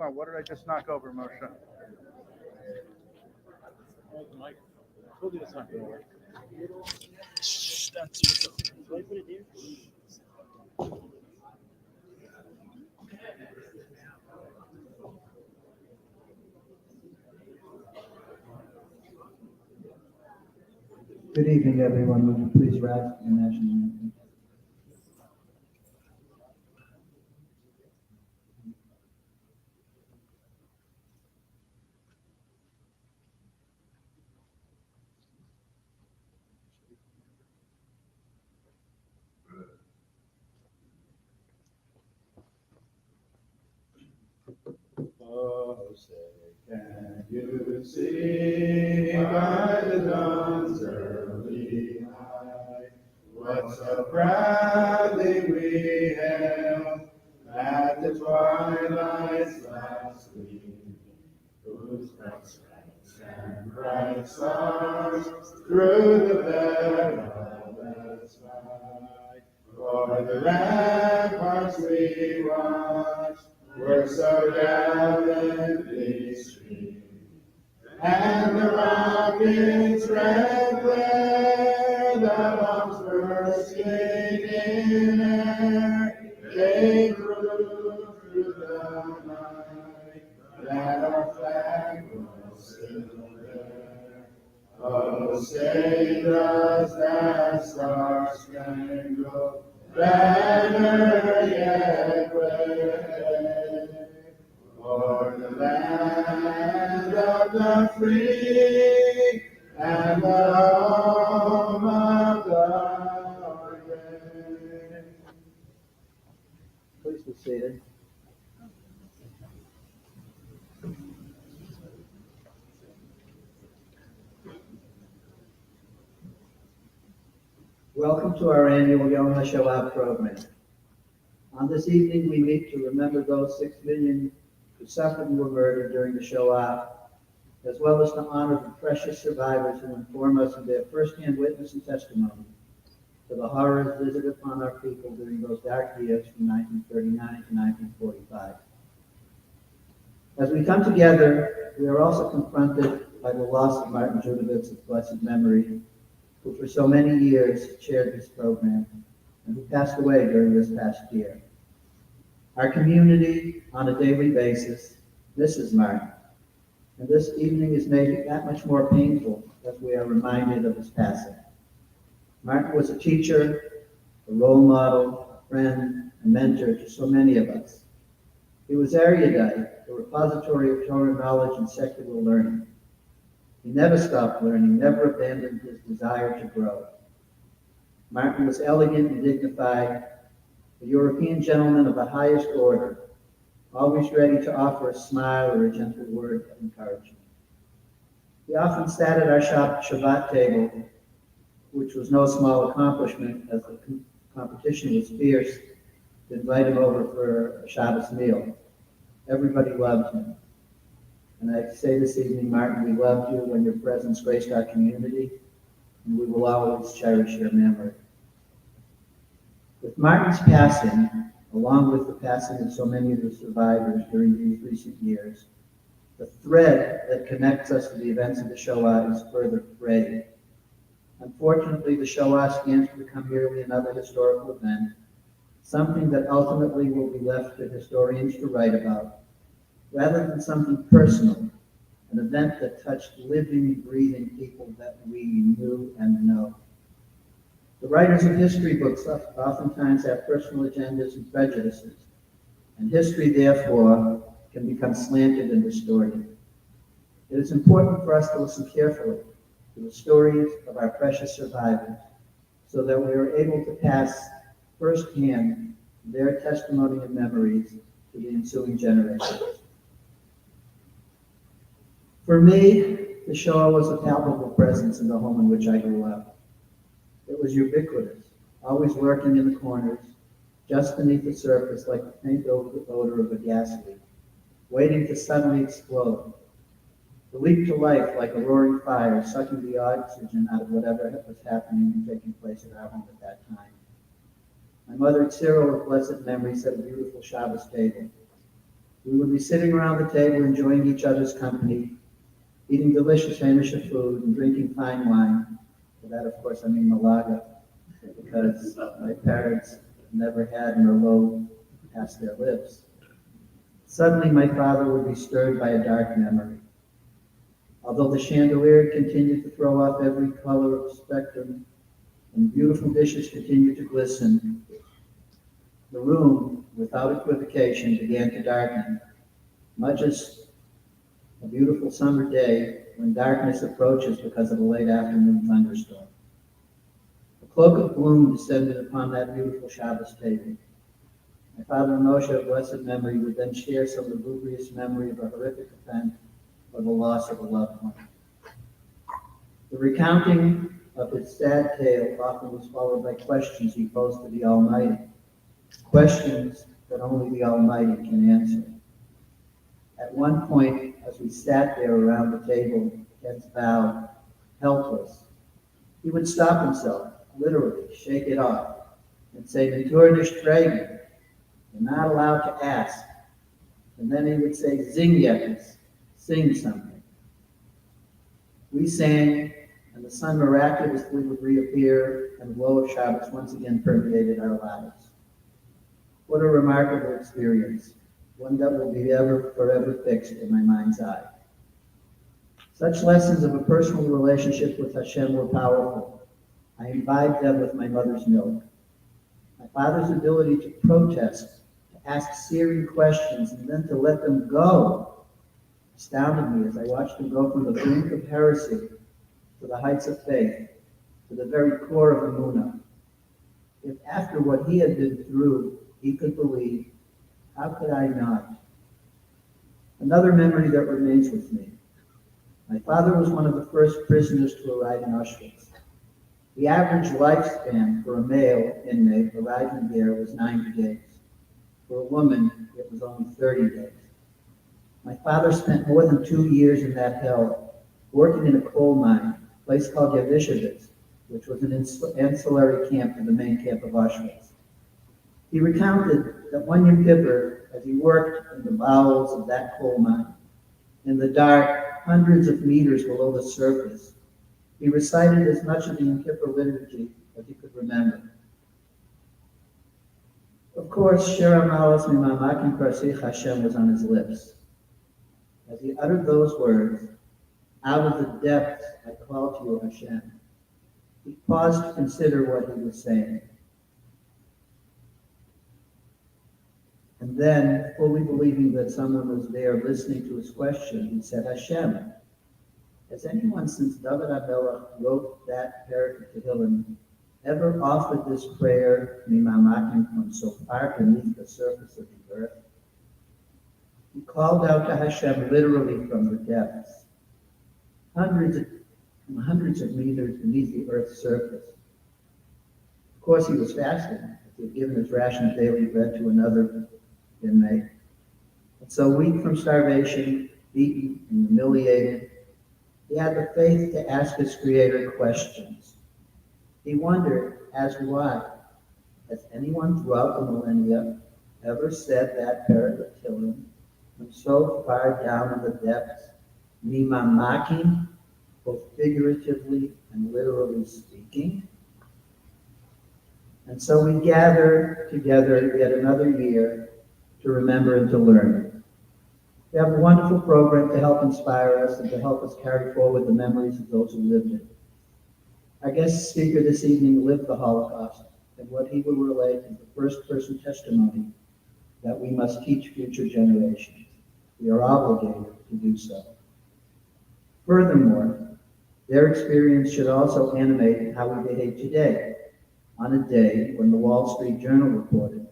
Hold on, what did I just knock over, Moshe? Oh, the mic. I told you that's not going to work. Should I put it here? Good evening, everyone. Would you please rise for the national anthem? Oh, say, can you see by the dawn's early light what so proudly we hailed at the twilight's last gleam, whose bright stripes and bright stars through the perilous fight, for the ramparts we watched were so gallantly streamed, and the rocket's red glare, the bombs bursting in air, came through the night, that our flag was still there. Oh, say does that star-spangled banner yet wave o'er the land of the free and the home of the brave? Please be seated. Welcome to our annual Yom Ha'Shoah program. On this evening, we meet to remember those 6 million who suffered and were murdered during the Shoah, as well as to honor the precious survivors who inform us of their firsthand witness and testimony to the horrors visited upon our people during those dark years from 1939 to 1945. As we come together, we are also confronted by the loss of Martin Judevitz's blessed memory, who for so many years chaired this program and who passed away during this past year. Our community, on a daily basis, misses Martin, and this evening is made that much more painful as we are reminded of his passing. Martin was a teacher, a role model, a friend, a mentor to so many of us. He was erudite, a repository of Torah knowledge and secular learning. He never stopped learning, never abandoned his desire to grow. Martin was elegant and dignified, a European gentleman of the highest order, always ready to offer a smile or a gentle word of encouragement. He often sat at our Shabbat table, which was no small accomplishment as the competition was fierce, to invite him over for a Shabbos meal. Everybody loved him. And I say this evening, Martin, we loved you when your presence graced our community, and we will always cherish your memory. With Martin's passing, along with the passing of so many of the survivors during these recent years, the thread that connects us to the events of the Shoah is further frayed. Unfortunately, the Shoah stands to become merely another historical event, something that ultimately will be left to historians to write about, rather than something personal, an event that touched living, breathing people that we knew and know. The writers of history books oftentimes have personal agendas and prejudices, and history, therefore, can become slanted and distorted. It is important for us to listen carefully to the stories of our precious survivors so that we are able to pass firsthand their testimony and memories to the ensuing generations. For me, the Shoah was a palpable presence in the home in which I grew up. It was ubiquitous, always lurking in the corners, just beneath the surface like the faint odor of a gas leak, waiting to suddenly explode. To leap to life like a roaring fire, sucking the oxygen out of whatever was happening and taking place at our home at that time. My mother, Cyril, of blessed memory, set a beautiful Shabbos table. We would be sitting around the table enjoying each other's company, eating delicious Hamisha food and drinking fine wine. By that, of course, I mean Malaga, because my parents never had Merlot past their lips. Suddenly, my father would be stirred by a dark memory. Although the chandelier continued to throw off every color of the spectrum and beautiful dishes continued to glisten, the room, without equivocation, began to darken, much as a beautiful summer day when darkness approaches because of a late afternoon thunderstorm. A cloak of gloom descended upon that beautiful Shabbos table. My father Moshe, of blessed memory, would then share some lugubrious memory of a horrific event or the loss of a loved one. The recounting of his sad tale often was followed by questions he posed to the Almighty, questions that only the Almighty can answer. At one point, as we sat there around the table, heads bowed, helpless, he would stop himself, literally shake it off, and say, "Natur nicht fragen." You're not allowed to ask. And then he would say, "Sing yetz," sing something. We sang, and the sun miraculously would reappear, and the glow of Shabbos once again permeated our lives. What a remarkable experience, one that will be forever fixed in my mind's eye. Such lessons of a personal relationship with Hashem were powerful. I imbibed them with my mother's milk. My father's ability to protest, to ask searing questions, and then to let them go astounded me as I watched him go from the brink of heresy to the heights of faith, to the very core of Emunah. If after what he had been through, he could believe, how could I not? Another memory that remains with me. My father was one of the first prisoners to arrive in Auschwitz. The average lifespan for a male inmate arriving there was 90 days. For a woman, it was only 30 days. My father spent more than 2 years in that hell, working in a coal mine, a place called Yavishevitz, which was an ancillary camp to the main camp of Auschwitz. He recounted that one Yom Kippur, as he worked in the bowels of that coal mine, in the dark, hundreds of meters below the surface, he recited as much of the Yom Kippur liturgy as he could remember. Of course, Shir Amalas Mimamakim Karsich Hashem was on his lips. As he uttered those words, "Out of the depths I call to you, Hashem," he paused to consider what he was saying. And then, fully believing that someone was there listening to his question, he said, "Hashem, has anyone since David HaMelech wrote that parak of Tehillim ever offered this prayer, Mimamakim, from so far beneath the surface of the earth?" He called out to Hashem literally from the depths, hundreds of meters beneath the earth's surface. Of course, he was fasting. He had given his ration of daily bread to another inmate. And so, weak from starvation, beaten and humiliated, he had the faith to ask his Creator questions. He wondered, as do I, has anyone throughout the millennia ever said that parak of Tehillim from so far down in the depths, Mimamakim, both figuratively and literally speaking? And so we gather together yet another year to remember and to learn. We have a wonderful program to help inspire us and to help us carry forward the memories of those who lived it. Our guest speaker this evening lived the Holocaust, and what he will relate is the first-person testimony that we must teach future generations. We are obligated to do so. Furthermore, their experience should also animate how we behave today, on a day when the Wall Street Journal reported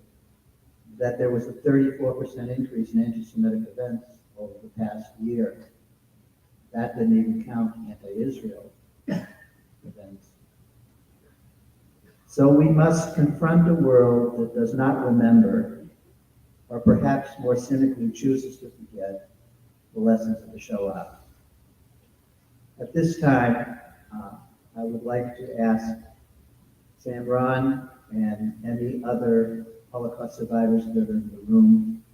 that there was a 34% increase in anti-Semitic events over the past year. That didn't even count anti-Israel events. So we must confront a world that does not remember, or perhaps more cynically chooses to forget, the lessons of the Shoah. At this time, I would like to ask Sam Ron and any other Holocaust survivors that are in the room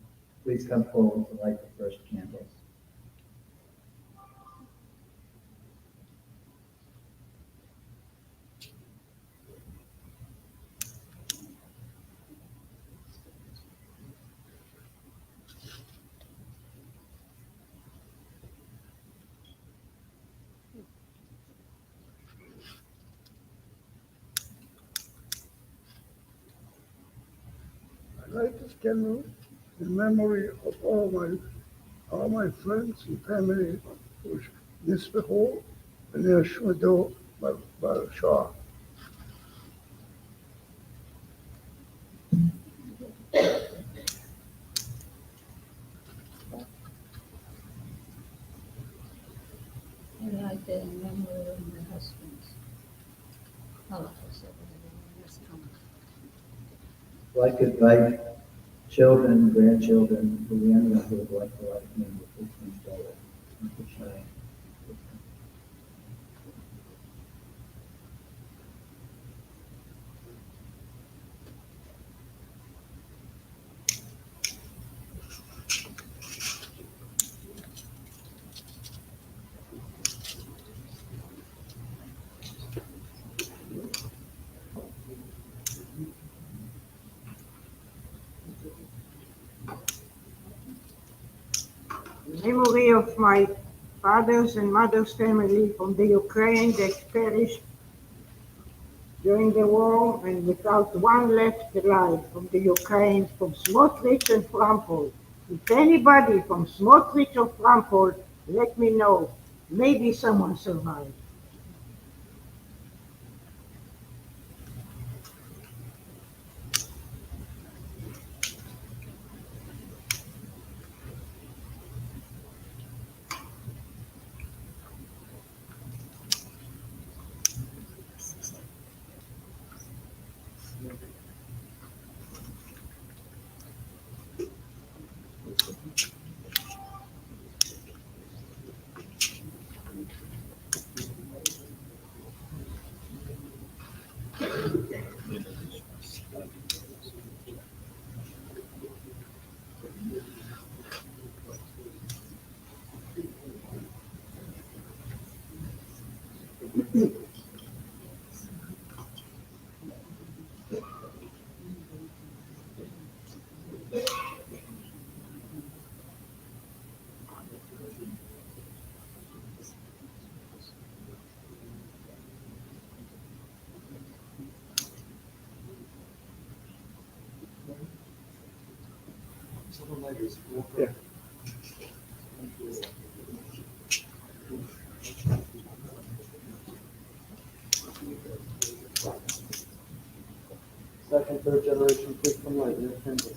please come forward to light the first candles. I light this candle in memory of all my friends and family who נספחו ונשמדו בשואה. I like the memory of my husband's holocaust. I'd like to invite children, grandchildren, who anyone who would like to light a candle, please come forward and to shine. In memory of my father's and mother's family from the Ukraine that perished during the war and without one left alive from the Ukraine, from Smotrich and Frampol. If anybody from Smotrich or Frampol, let me know. Maybe someone survived. Second, third generation, please come light your candles.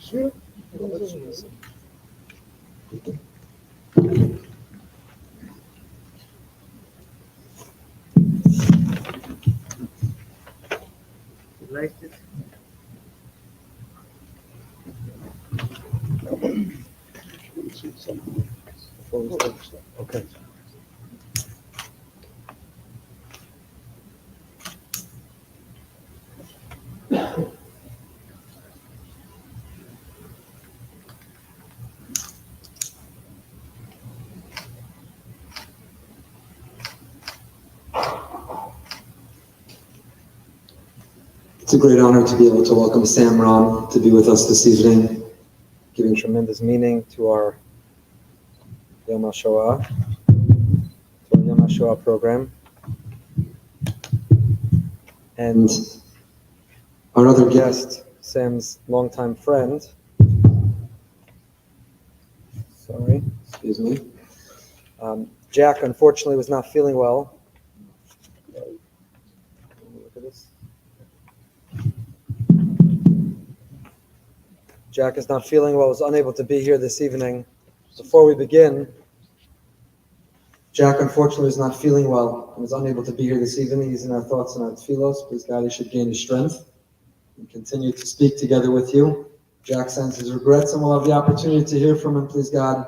Sure. Like it? Okay. It's a great honor to be able to welcome Sam Ram to be with us this evening, giving tremendous meaning to our Yom Ha'Shoah, program. And our other guest, Sam's longtime friend, Jack, unfortunately was not feeling well. Look at this. Jack is not feeling well, was unable to be here this evening. Before we begin, Jack unfortunately is not feeling well and was unable to be here this evening. He's in our thoughts and our tefillos. Please God, he should gain his strength and continue to speak together with you. Jack sends his regrets and we'll have the opportunity to hear from him, please God,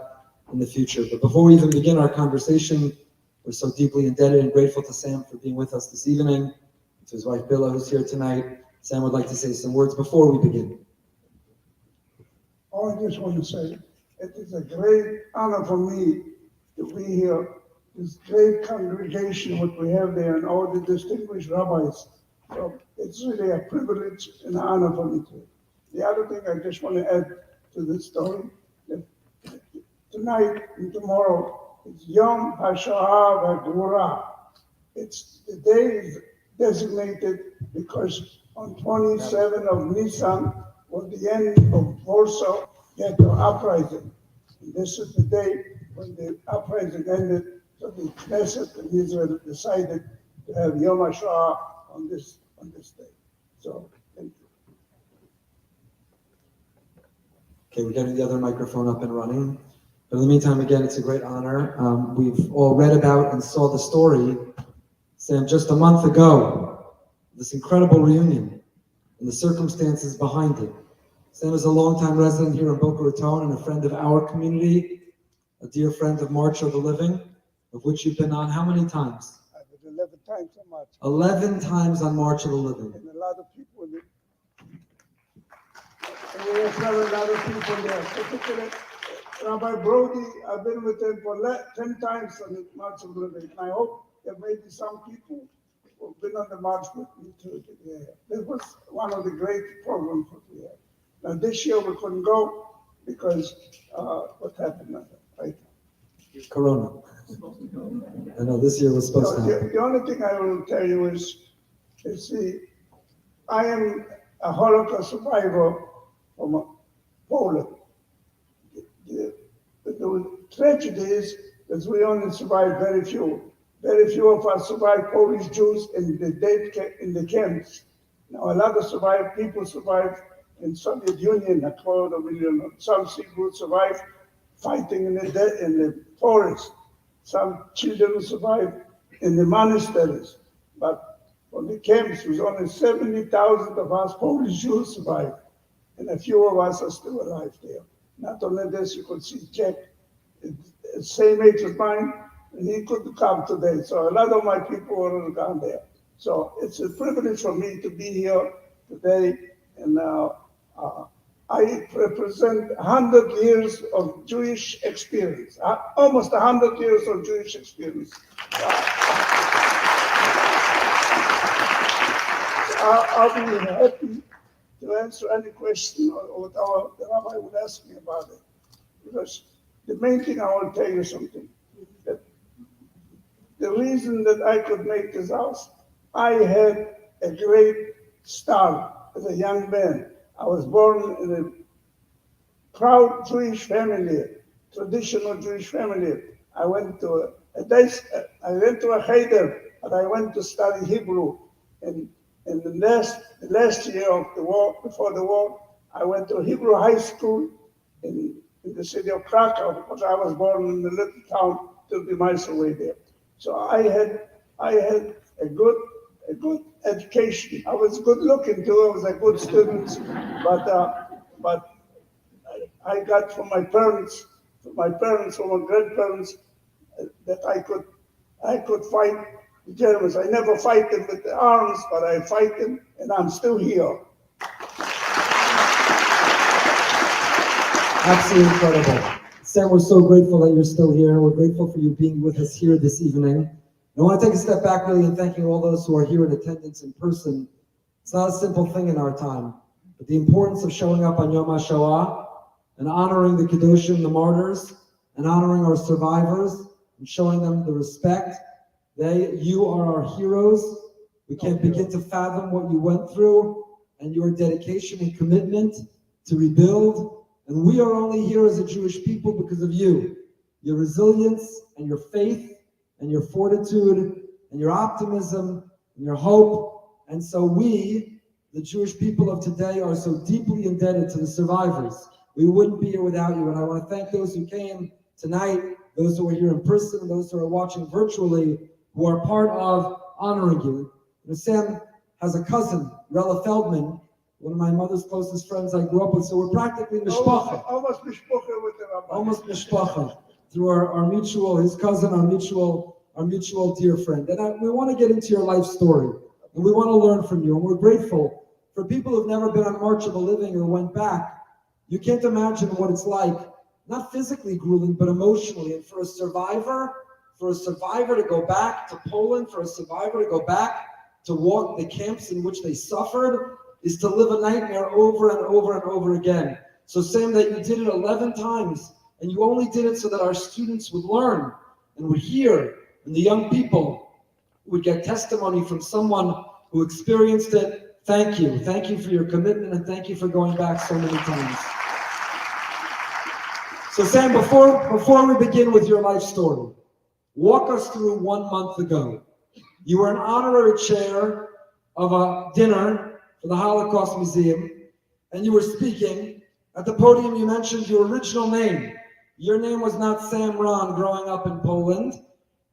in the future. But before we even begin our conversation, we're so deeply indebted and grateful to Sam for being with us this evening, to his wife Billa, who's here tonight. Sam would like to say some words before we begin. I just want to say, it is a great honor for me to be here. This great congregation, what we have there, and all the distinguished rabbis. So it's really a privilege and an honor for me to. The other thing I just want to add to this story, that tonight and tomorrow is Yom Ha'Shoah V'Gvura. It's the day is designated because on 27 of Nisan was the end of Warsaw Ghetto uprising. And this is the day when the uprising ended, so the Knesset in Israel decided to have Yom Ha'Shoah on this day. So, thank you. Okay, we're getting the other microphone up and running. But in the meantime, again, it's a great honor. We've all read about and saw the story, Sam, just a month ago, this incredible reunion and the circumstances behind it. Sam is a longtime resident here in Boca Raton and a friend of our community, a dear friend of March of the Living, of which you've been on how many times? I've been 11 times so much. 11 times on March of the Living. And a lot of people in it. And we have a lot of people there, particularly Rabbi Brody. I've been with him for 10 times on the March of the Living. And I hope there may be some people who've been on the march with me too. Yeah. This was one of the great programs that we had. Now this year we couldn't go because what happened right now? Corona. I know this year was supposed to happen. The only thing I will tell you is see, I am a Holocaust survivor from Poland. The tragedy is that we only survived very few. Very few of us survived Polish Jews in the camps. Now a lot of people survived in Soviet Union, 250,000. Some people survived fighting in the forest. Some children survived in the monasteries. But from the camps, was only 70,000 of us Polish Jews survived. And a few of us are still alive there. Not only this, you could see Jack, same age as mine, and he couldn't come today. So a lot of my people were gone there. So it's a privilege for me to be here today. And I represent 100 years of Jewish experience, almost 100 years of Jewish experience. I'll be happy to answer any question or whatever the rabbi would ask me about it. Because the main thing I want to tell you something, that the reason that I could make this house, I had a great start as a young man. I was born in a proud Jewish family, traditional Jewish family. I went to a cheder, and I went to study Hebrew. And in the last year of the war, before the war, I went to Hebrew high school in the city of Krakow, because I was born in the little town 30 miles away there. So I had a good education. I was good looking too. I was a good student, but I got from my parents, from my grandparents, that I could fight the Germans. I never fight them with the arms, but I fight them, and I'm still here. Absolutely incredible. Sam, we're so grateful that you're still here. We're grateful for you being with us here this evening. I want to take a step back really and thanking all those who are here in attendance in person. It's not a simple thing in our time, but the importance of showing up on Yom Ha'Shoah and honoring the Kedoshim, the martyrs, and honoring our survivors and showing them the respect. You are our heroes. We can't begin to fathom what you went through and your dedication and commitment to rebuild. And we are only here as a Jewish people because of you, your resilience and your faith and your fortitude and your optimism and your hope. And so we, the Jewish people of today, are so deeply indebted to the survivors. We wouldn't be here without you. And I want to thank those who came tonight, those who are here in person, and those who are watching virtually, who are part of honoring you. And Sam has a cousin, Rella Feldman, one of my mother's closest friends I grew up with, so we're practically mishpacha. Almost mishpacha with the rabbi. Almost mishpacha, through our mutual, his cousin, our mutual dear friend. And we want to get into your life story, and we want to learn from you, and we're grateful for people who've never been on March of the Living or went back. You can't imagine what it's like, not physically grueling, but emotionally. And for a survivor to go back to Poland, for a survivor to go back to walk the camps in which they suffered, is to live a nightmare over and over and over again. So Sam, that you did it 11 times, and you only did it so that our students would learn and would hear, and the young people would get testimony from someone who experienced it. Thank you. Thank you for your commitment, and thank you for going back so many times. So Sam, before we begin with your life story, walk us through 1 month ago. You were an honorary chair of a dinner for the Holocaust Museum, and you were speaking. At the podium, you mentioned your original name. Your name was not Sam Ron growing up in Poland.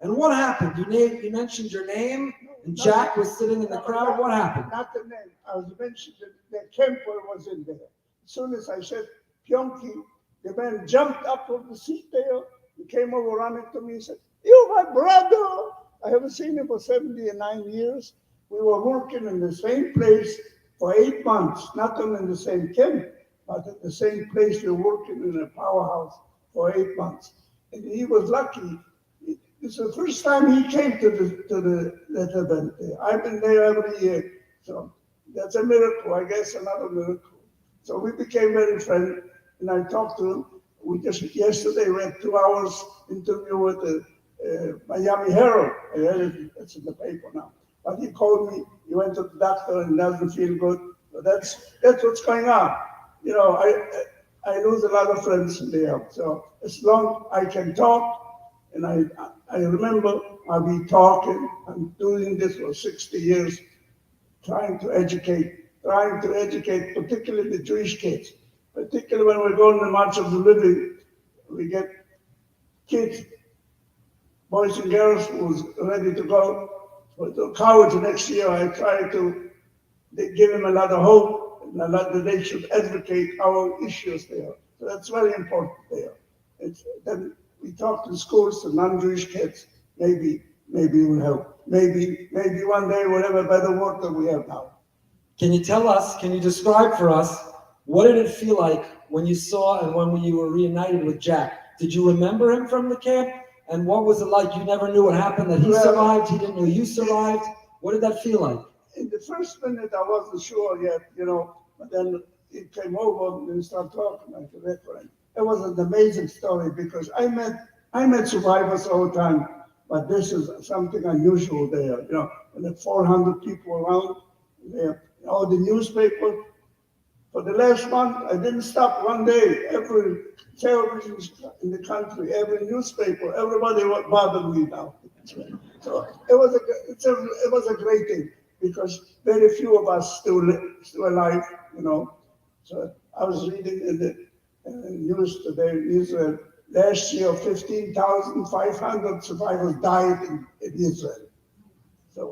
And what happened? You mentioned your name, and Jack was sitting in the crowd. What happened? Not the name. I was mentioned that the camper was in there. As soon as I said Pionki, the man jumped up from the seat there. He came over running to me and said, "You're my brother." I haven't seen him for 79 years. We were working in the same place for 8 months, not only in the same camp, but at the same place. We were working in a powerhouse for 8 months. And he was lucky. It's the first time he came to that event there. I've been there every year. So that's a miracle, I guess, another miracle. So we became very friendly, and I talked to him. We just yesterday read 2 hours interview with the Miami Herald. It's in the paper now. But he called me. He went to the doctor and doesn't feel good. So that's what's going on. You know, I lose a lot of friends there. So as long I can talk, and I remember I'll be talking. I'm doing this for 60 years, trying to educate, particularly the Jewish kids. Particularly when we're going to March of the Living, we get kids, boys and girls who's ready to go to college next year. I try to give them a lot of hope and a lot that they should advocate our issues there. So that's very important there. Then we talk to schools, to non-Jewish kids. Maybe it will help. Maybe one day we'll have a better world than we have now. Can you describe for us What did it feel like when you saw and when you were reunited with Jack? Did you remember him from the camp? And what was it like? You never knew what happened, that he Well, survived, he didn't know you survived. What did that feel like? In the first minute, I wasn't sure yet, but then it came over and we started talking like a reference. It was an amazing story because I met survivors all the time, but this is something unusual there, and the 400 people around there, all the newspaper. For the last month, I didn't stop one day. Every television in the country, every newspaper, everybody bothered me now. So it was a great thing because very few of us still alive, So I was reading in the news today in Israel. Last year, 15,500 survivors died in Israel. So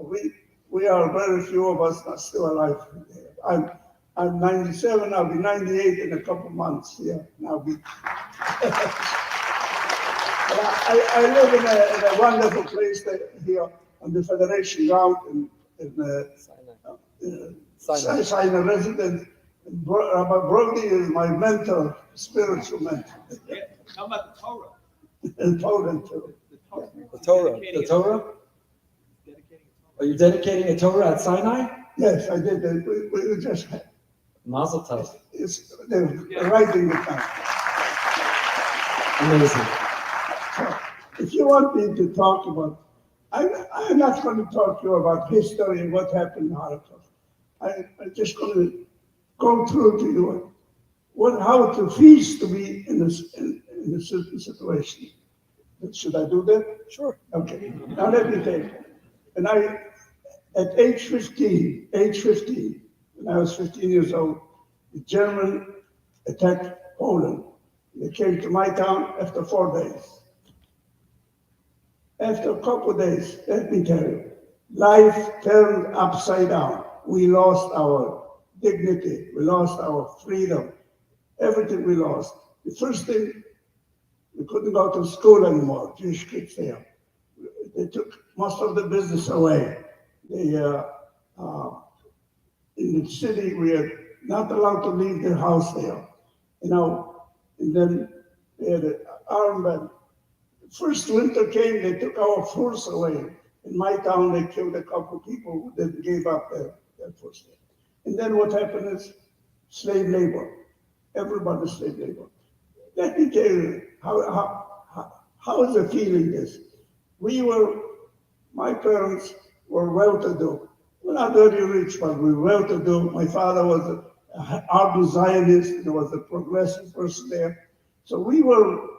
we are very few of us are still alive. I'm 97. I'll be 98 in a couple months. Yeah, and I'll be. I live in a wonderful place here on the Federation ground in Sinai residence. Rabbi Brody is my mentor, spiritual mentor. How about the Torah? In Poland too. The Torah. The Torah? Are you dedicating a Torah at Sinai? Yes, I did. We just Mazel tov. they're writing it down. Amazing. So, if you want me to talk about, I'm not going to talk to you about history and what happened in Holocaust. I'm just going to go through to you how it feels to be in a certain situation. Should I do that? Sure. Okay. Now let me tell you. And at age 15, when I was 15 years old, the German attacked Poland. They came to my town after 4 days. After a couple of days, let me tell you, life turned upside down. We lost our dignity. We lost our freedom. Everything we lost. The first thing, we couldn't go to school anymore, Jewish kids there. They took most of the business away. In the city, we are not allowed to leave the house there. And then they had an armband. First winter came, they took our furs away. In my town, they killed a couple of people who didn't give up their furs. And then what happened is slave labor. Everybody's slave labor. Let me tell you, how is the feeling this? My parents were well-to-do. We're not very rich, but we were well-to-do. My father was an ardent Zionist. There was a progressive person there. So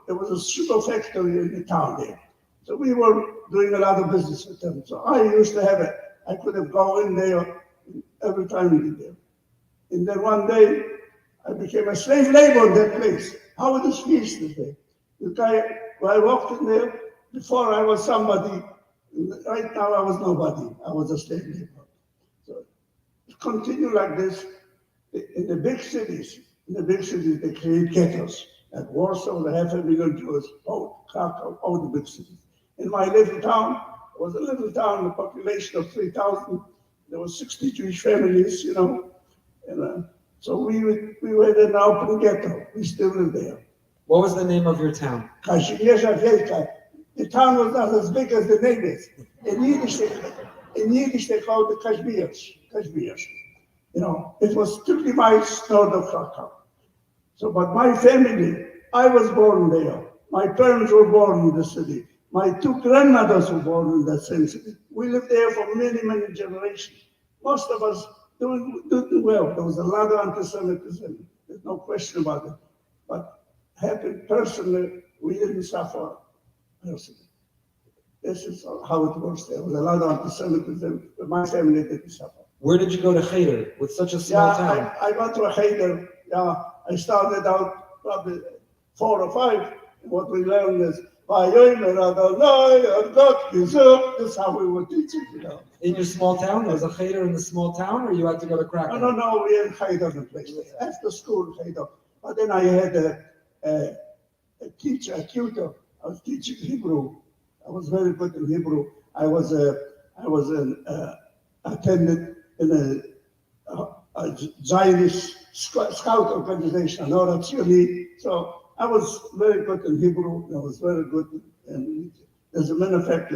there was a sugar factory in the town there. So we were doing a lot of business with them. So I used to have it. I could have gone in there every time we did there. And then one day, I became a slave labor in that place. How would this feel today? The guy, when I walked in there, before I was somebody, right now I was nobody. I was a slave labor. So it continued like this. In the big cities, they create ghettos. At Warsaw, the 500,000 Jews, Krakow, all the big cities. In my little town, it was a little town, a population of 3,000. There were 60 Jewish families, And so we were in an open ghetto. We still live there. What was the name of your town? Kazimierza Wielka. The town was not as big as the name is. In Yiddish they called it Kazimierz. It was 50 miles north of Krakow. So, but my family, I was born there. My parents were born in the city. My 2 grandmothers were born in that same city. We lived there for many, many generations. Most of us doing well. There was a lot of anti-Semitism. There's no question about it. But happened personally, we didn't suffer personally. This is how it works there. There was a lot of anti-Semitism, but my family didn't suffer. Where did you go to Cheder with such a small town? I went to a Cheder. I started out probably 4 or 5. What we learned is, that's how we were teaching, In your small town? There was a Cheder in the small town, or you had to go to Krakow? No, we had Cheder in the place. After school, Cheder. But then I had a teacher, a tutor. I was teaching Hebrew. I was very good in Hebrew. I was attended in a Zionist scout organization, I know that's really, so I was very good in Hebrew, I was very good, and as a matter of fact,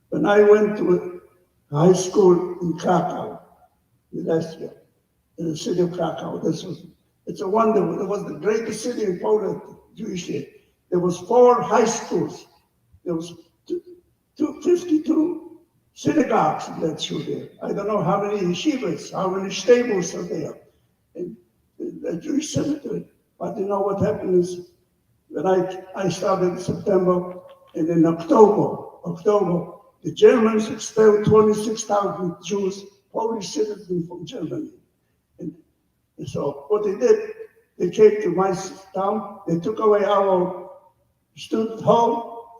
when I went to high school in Krakow last year, in the city of Krakow, it's a wonder, it was the greatest city in Poland, Jewish city. There was 4 high schools, there was 52 synagogues in that city. I don't know how many yeshivas, how many stables are there, and the Jewish cemetery. But you know what happened is, when I started in September, and in October, the Germans expelled 26,000 Jews, Polish citizens from Germany. And so what they did, they came to my town, they took away our student hall.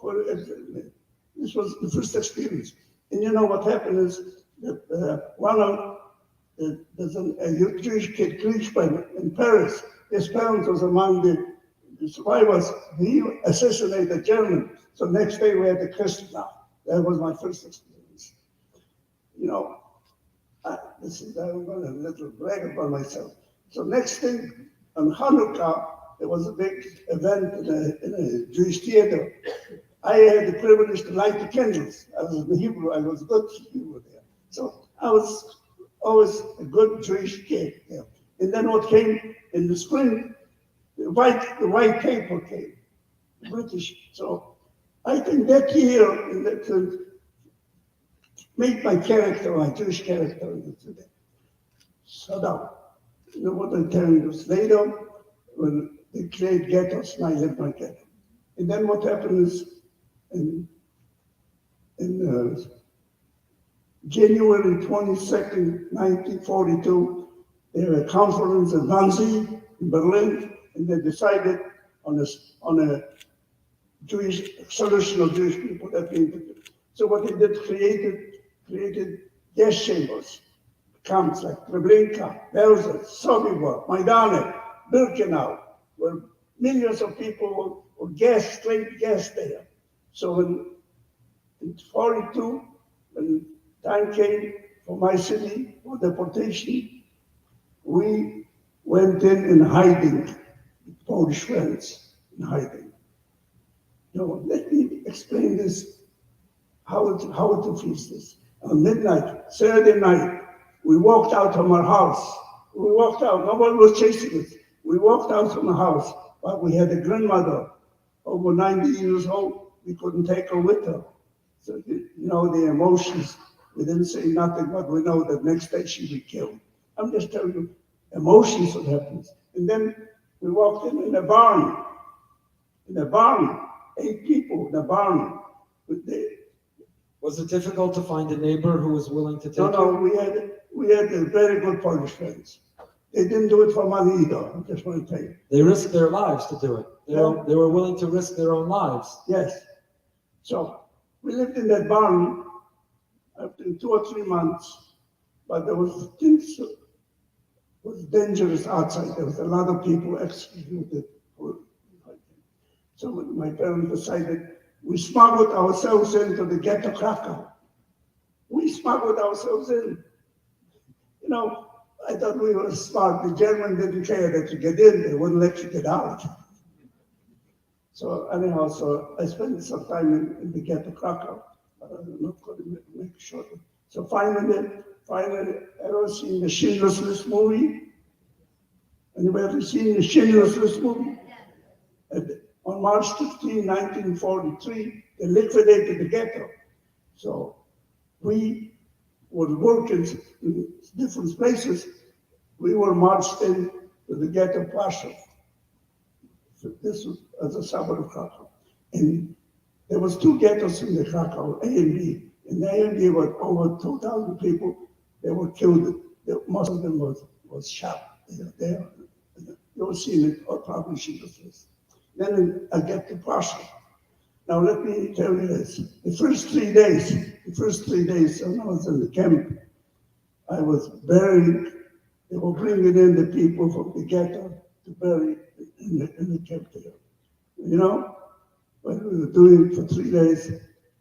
This was the first experience. And you know what happened is that there's a Jewish kid, Griechman, in Paris. His parents was among the survivors. He assassinated a German. So next day we had a Christmas. That was my first experience. I'm going to little brag about myself. So next thing, on Hanukkah, there was a big event in a Jewish theater. I had the privilege to light the candles. I was in Hebrew, I was good Hebrew there. So I was always a good Jewish kid. Yeah. And then what came in the spring, the white paper came, British. So I think that year made my character, my Jewish character today. So now, you know what I'm telling you? Later, when they create ghettos, and I lived my ghetto. And then what happened is, in January 22nd, 1942, there was a conference in Wannsee, in Berlin, and they decided on a Jewish solution of Jewish people that we needed. So what they did, created gas chambers, camps like Treblinka, Belzec, Sobibor, Majdanek, Birkenau, where millions of people were straight gas there. So in 42, when time came for my city for deportation, we went in hiding, with Polish friends in hiding. Let me explain this, how to face this. On midnight, Saturday night, we walked out from our house. We walked out, nobody was chasing us. We walked out from the house, but we had a grandmother, over 90 years old. We couldn't take her with her. So, the emotions, we didn't say nothing, but we know that next day she'd be killed. I'm just telling you, emotions what happens. And then we walked in a barn, 8 people in a barn. Was it difficult to find a neighbor who was willing to take No, you? we had very good Polish friends. They didn't do it for money either, I just want to tell you. They risked their lives to do it. They were willing to risk their own lives. Yes. So we lived in that barn after 2 or 3 months, but there was things was dangerous outside. There was a lot of people executed. So my parents decided we smuggled ourselves into the ghetto Krakow. We smuggled ourselves in. I thought we were smart. The German didn't care that you get in, they wouldn't let you get out. So anyhow, I spent some time in the ghetto Krakow, but I'm not going to make it short. So finally, ever seen the Schindler's List movie? Anybody ever seen the Schindler's List movie? On March 15, 1943, they liquidated the ghetto. So we were working in different places. We were marched in to the ghetto Plaszow. So this was as a suburb of Krakow. And there was 2 ghettos in the Krakow, A and B. In the A and B were over 2,000 people. They were killed. Most of them was shot. You will see it, or probably she was this. Then I get to Plaszow. Now let me tell you this. The first 3 days when I was in the camp, I was burying. They were bringing in the people from the ghetto to bury in the camp there. What we were doing for 3 days,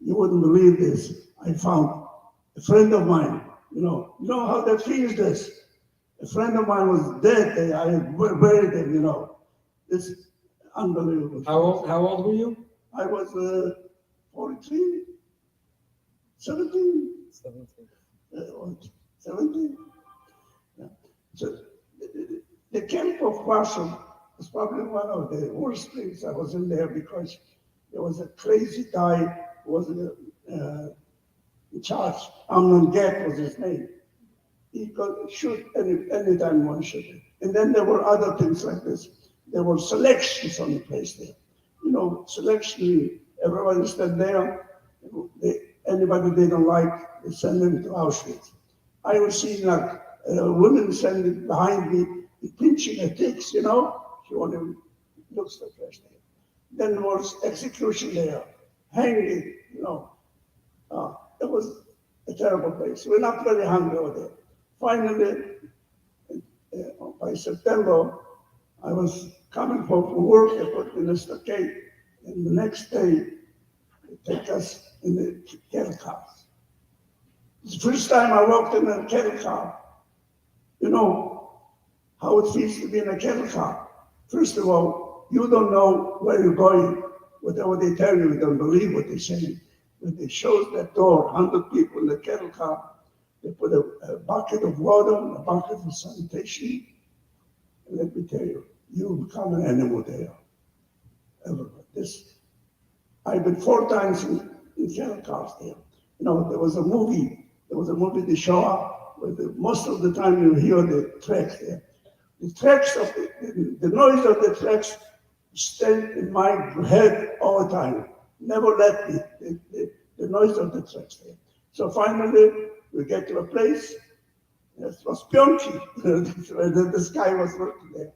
you wouldn't believe this. I found a friend of mine, you know how that feels this. A friend of mine was dead. I buried him, you know. This is unbelievable. How old were you? I was 43, 17, 17. 17. Yeah. So the camp of Warsaw was probably one of the worst things. I was in there because there was a crazy guy who was in charge. Amnon Gett was his name. He could shoot anytime one shoot. And then there were other things like this. There were selections on the place there. You know, selection, everybody stand there. Anybody they don't like, they send them to Auschwitz. I was seeing like women standing behind me, pinching her tits, you know. She wanted looks the place there. Then there was execution there, hanging, you know. It was a terrible place. We're not very hungry over there. Finally, by September, I was coming home from work. I put in a stockade, and the next day, they take us in the cattle cars. It's the first time I walked in a cattle car. You know how it feels to be in a cattle car. First of all, you don't know where you're going. Whatever they tell you, you don't believe what they say. When they show that door, 100 people in the cattle car, they put a bucket of water and a bucket of sanitation. And let me tell you, you become an animal there. I've been 4 times in cattle cars there. You know, there was a movie, The Shoah, where most of the time you hear the tracks there. The tracks of the noise of the tracks stayed in my head all the time. Never let me, the noise of the tracks there. So finally, we get to a place. It was Pyongyang. This guy was working there.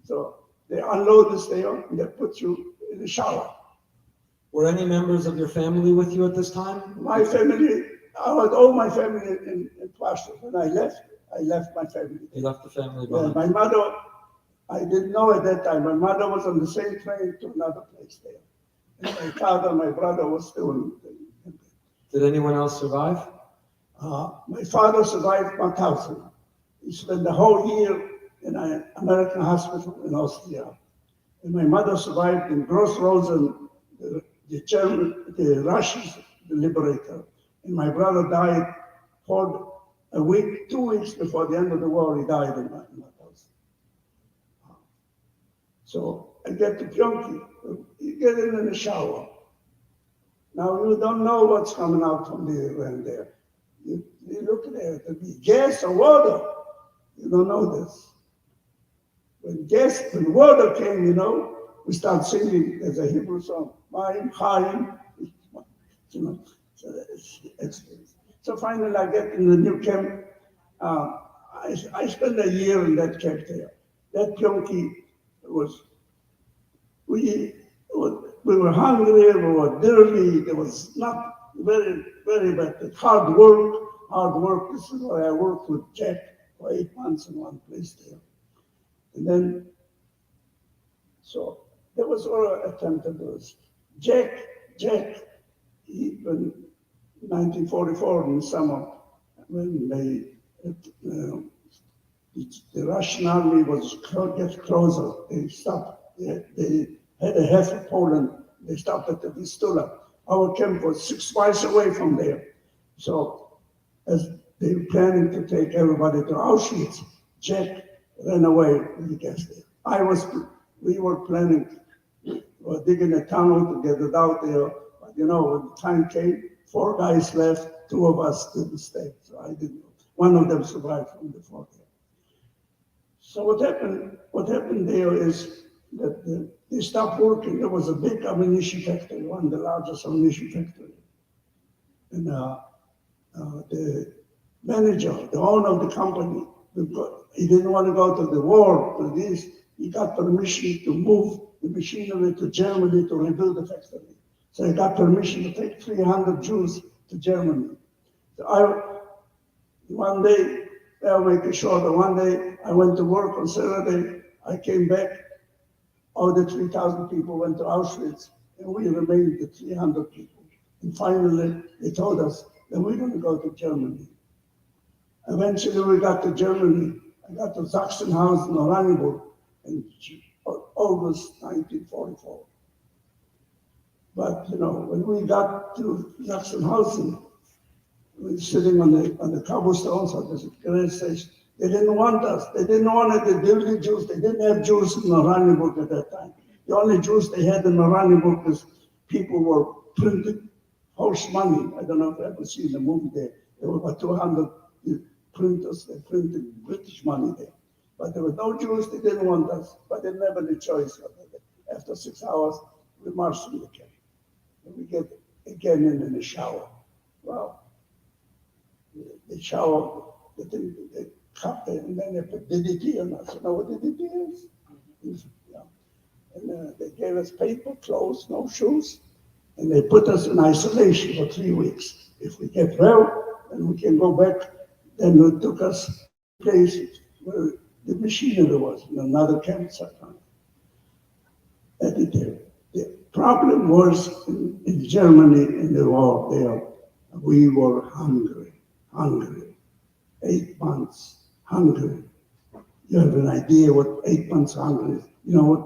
So they unload us there and they put you in the shower. Were any members of your family with you at this time? My family, I had all my family in Plastic. When I left my family. You left the family Yeah, behind. my mother, I didn't know at that time. My mother was on the same train to another place there. And my father, my brother was still in. Did anyone else survive? My father survived Mauthausen. He spent the whole year in an American hospital in Austria. And my mother survived in Gross-Rosen, the Russians, the liberator. And my brother died for a week, 2 weeks before the end of the war, he died in Mauthausen. So I get to Pyongyang, you get in the shower. Now you don't know what's coming out from the end there. You look at it, it'll be gas or water. You don't know this. When water came, you know, we start singing. There's a Hebrew song, Mayim Chaim, you know. So finally, I get in the new camp. I spent a year in that camp there. That Pyongyang was, we were hungry, we were dirty. There was not very, very bad. Hard work. This is why I worked with Jack for 8 months in one place there. And then, so there was all attempt to do this. Jack, in 1944 in summer, when the Russian army was get closer, they stopped. They had a half of Poland. They stopped at the Vistula. Our camp was 6 miles away from there. So as they were planning to take everybody to Auschwitz, Jack ran away with the gas there. We were planning, we were digging a tunnel to get it out there. But you know, when the time came, 4 guys left, 2 of us didn't stay. So I didn't. One of them survived from the 4 there. So what happened there is that they stopped working. There was a big ammunition factory, one of the largest ammunition factory. And the manager, the owner of the company, he didn't want to go to the war, to this. He got permission to move the machinery to Germany to rebuild the factory. So he got permission to take 300 Jews to Germany. So one day, I'll make it shorter, one day I went to work on Saturday, I came back, all the 3,000 people went to Auschwitz, and we remained the 300 people. And finally, they told us that we're going to go to Germany. Eventually, we got to Germany. I got to Sachsenhausen, Oranienburg in August 1944. But, you know, when we got to Sachsenhausen, we were sitting on the cobblestones of this great station. They didn't want us. They didn't want the dirty Jews. They didn't have Jews in Oranienburg at that time. The only Jews they had in Oranienburg was people were printing horse money. I don't know if you ever seen the movie there. There were about 200 printers. They printed British money there. But there were no Jews. They didn't want us. But they didn't have any choice. After 6 hours, we marched from the camp. And we get again in the shower. Well, the shower, they cut it, and then they put DDT on us. You know what DDT is? Yeah. And they gave us paper, clothes, no shoes, and they put us in isolation for 3 weeks. If we get well, then we can go back. Then it took us to places where the machinery was, in another campsite. The problem was in Germany in the war there, we were hungry. 8 months hungry. You have an idea what 8 months hungry is? You know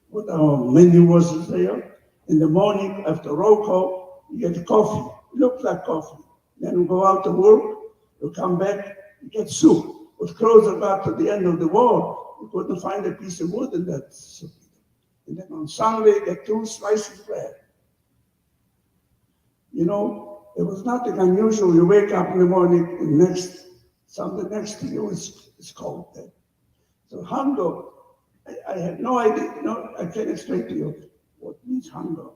what our menu was there? In the morning after roll call, you get coffee. It looked like coffee. Then we go out to work, you come back, you get soup. With clothes about to the end of the war, you couldn't find a piece of wood in that soup. And then on Sunday, you get 2 slices of bread. You know, it was nothing unusual. You wake up in the morning and something next to you is cold there. So hunger, I had no idea, I can't explain to you what means hunger.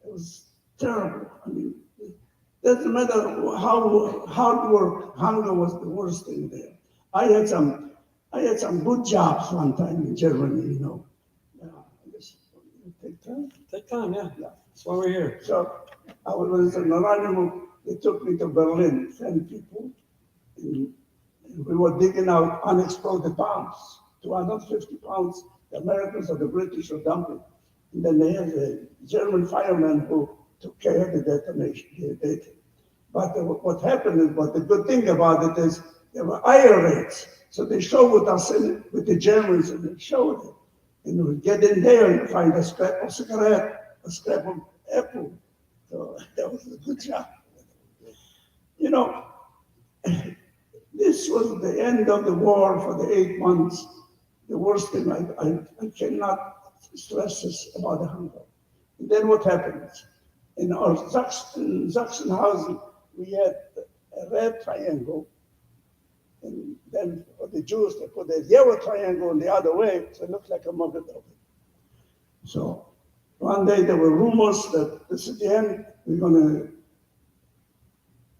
It was terrible. I mean, it doesn't matter how hard work, hunger was the worst thing there. I had some good jobs one time in Germany, Yeah, I guess take time. Take time, yeah. That's why we're here. So I was in Oranienburg. They took me to Berlin, 10 people. And we were digging out unexploded bombs, 250 pounds. The Americans or the British were dumping. And then they had a German fireman who took care of the detonation. But what happened is, the good thing about it is, there were IR raids. So they showed us with the Germans, and they showed it. And we get in there and find a scrap of cigarette, a scrap of apple. So that was a good job. This was the end of the war for the 8 months. The worst thing, I cannot stress this about the hunger. And then what happens? In Sachsenhausen, we had a red triangle. And then for the Jews, they put a yellow triangle on the other way, so it looked like a Magen David. So one day there were rumors that this is the end, we're going to.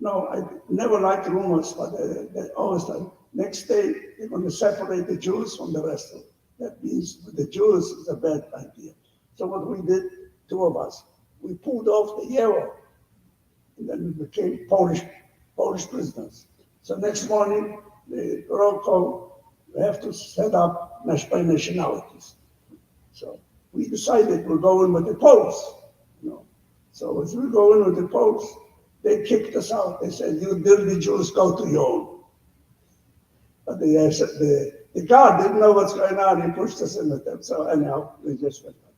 No, I never liked rumors, but they always like, next day they're going to separate the Jews from the rest of it. That means with the Jews is a bad idea. So what we did, 2 of us, we pulled off the yellow, and then we became Polish prisoners. So next morning, the roll call, we have to set up by nationalities. So we decided we're going with the Poles. So as we go in with the Poles, they kicked us out. They said, you dirty Jews, go to your own. But the guard didn't know what's going on. He pushed us in with them. So anyhow, we just went on.